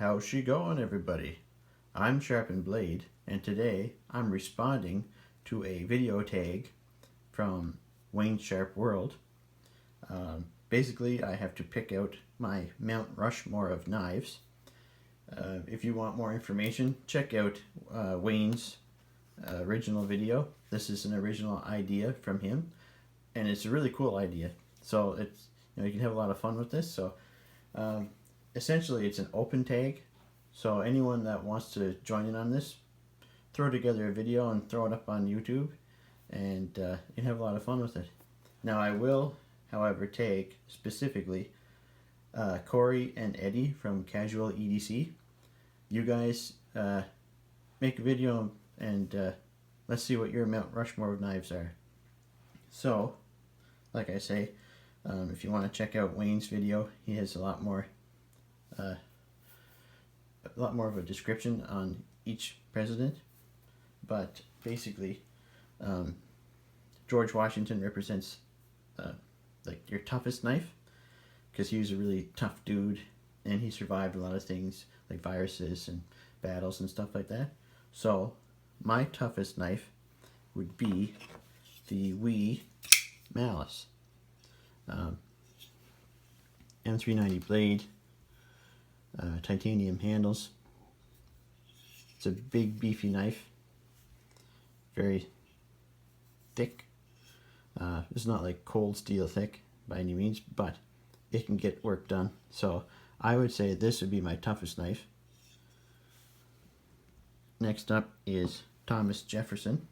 How's she going, everybody? I'm Sharpened Blade, and today I'm responding to a video tag from Wayne's Sharp World. Basically, I have to pick out my Mount Rushmore of knives. If you want more information, check out Wayne's original video. This is an original idea from him, and it's a really cool idea. So it's you can have a lot of fun with this. So essentially, it's an open tag. So anyone that wants to join in on this, throw together a video and throw it up on YouTube, and you can have a lot of fun with it. Now I will, however, tag specifically Corey and Eddie from Casual EDC. You guys make a video and let's see what your Mount Rushmore of knives are. So, like I say, if you want to check out Wayne's video, he has a lot more of a description on each president. But basically, George Washington represents like your toughest knife, because he was a really tough dude and he survived a lot of things like viruses and battles and stuff like that. So my toughest knife would be the Wee Malice. M390 blade, titanium handles. It's a big beefy knife, very thick. It's not like cold steel thick by any means, but it can get work done. So I would say this would be my toughest knife. Next up is Thomas Jefferson.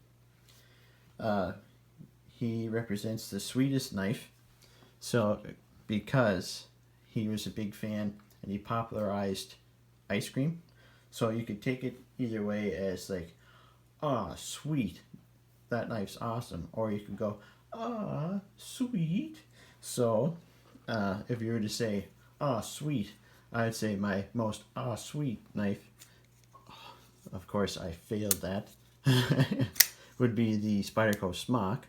He represents the sweetest knife. So because he was a big fan and he popularized ice cream, so you could take it either way as like, ah, sweet, that knife's awesome, or you could go, ah, sweet. So if you were to say, ah, sweet, I'd say my most sweet knife, of course I failed that, would be the Spyderco Smock,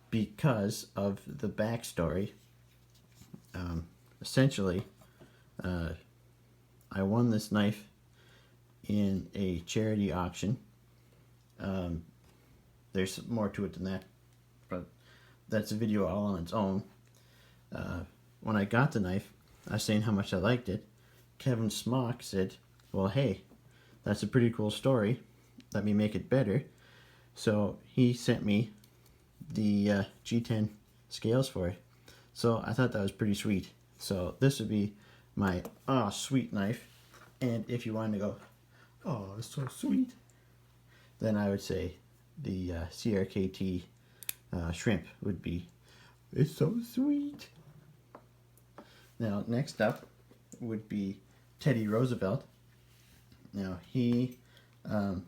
because of the backstory. Essentially, I won this knife in a charity auction. There's more to it than that, but that's a video all on its own. When I got the knife, I was saying how much I liked it. Kevin Smock said, well, hey, that's a pretty cool story. Let me make it better. So he sent me the G10 scales for it. So I thought that was pretty sweet. So this would be my sweet knife. And if you wanted to go, oh, it's so sweet, then I would say the CRKT shrimp would be, it's so sweet. Now next up would be Teddy Roosevelt. Now he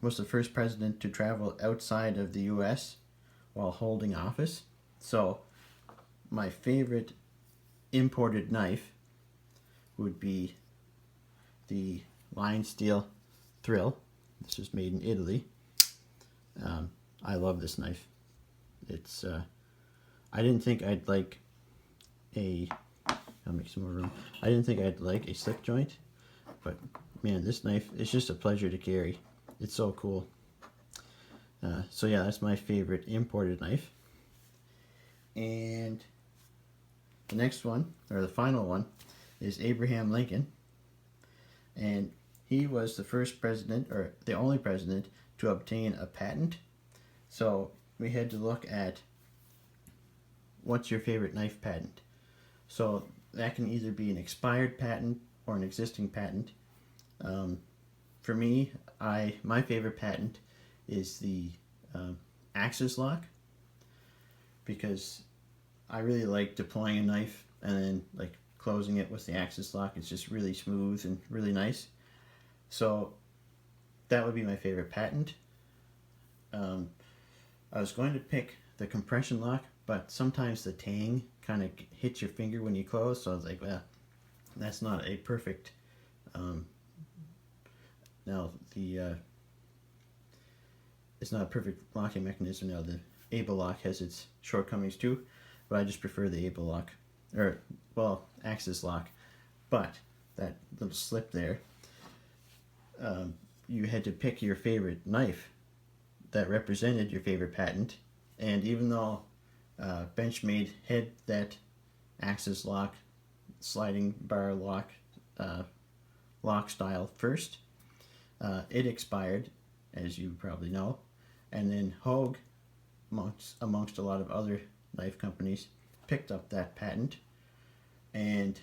was the first president to travel outside of the US while holding office. So my favorite imported knife would be the Line Steel Thrill. This was made in Italy. I love this knife. It's I didn't think I'd like I'll make some more room. I didn't think I'd like a slip joint, but man, this knife is just a pleasure to carry. It's so cool. So yeah, that's my favorite imported knife. And the next one, or the final one, is Abraham Lincoln. And he was the first president, or the only president, to obtain a patent. So we had to look at what's your favorite knife patent. So that can either be an expired patent or an existing patent. For me, my favorite patent is the axis lock, because I really like deploying a knife and then like closing it with the axis lock. It's just really smooth and really nice. So that would be my favorite patent. I was going to pick the compression lock, but sometimes the tang kind of hits your finger when you close, so I was like, well, that's not a perfect now it's not a perfect locking mechanism. Now the Able lock has its shortcomings too, but I just prefer the Able lock, or well, axis lock. But that little slip there you had to pick your favorite knife that represented your favorite patent. And even though Benchmade had that axis lock, sliding bar lock, lock style first, it expired, as you probably know. And then Hogue, amongst a lot of other knife companies, picked up that patent, and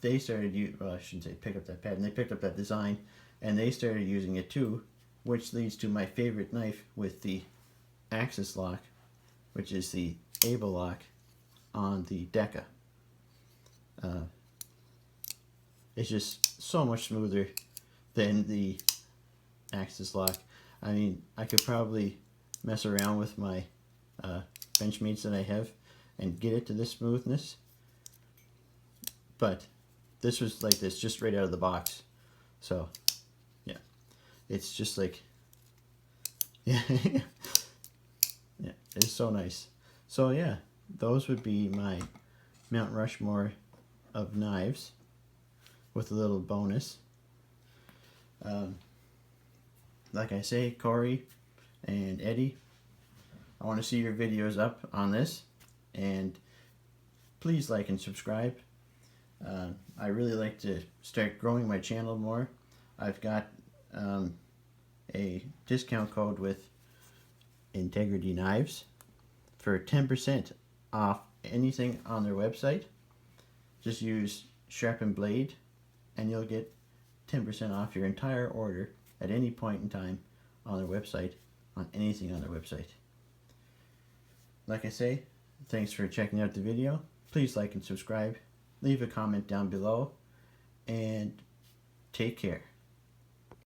they started, well, I shouldn't say pick up that patent, they picked up that design, and they started using it too, which leads to my favorite knife with the axis lock, which is the Able lock on the Deca. It's just so much smoother than the axis lock. I mean, I could probably mess around with my Benchmates that I have and get it to this smoothness, but this was like this just right out of the box. So yeah, it's just like, yeah, yeah, it's so nice. So yeah, those would be my Mount Rushmore of knives with a little bonus. Like I say, Corey and Eddie, I want to see your videos up on this, and please like and subscribe. I really like to start growing my channel more. I've got a discount code with Integrity Knives for 10% off anything on their website. Just use Sharpen Blade and you'll get 10% off your entire order at any point in time on their website, on anything on their website. Like I say, thanks for checking out the video. Please like and subscribe. Leave a comment down below, and take care.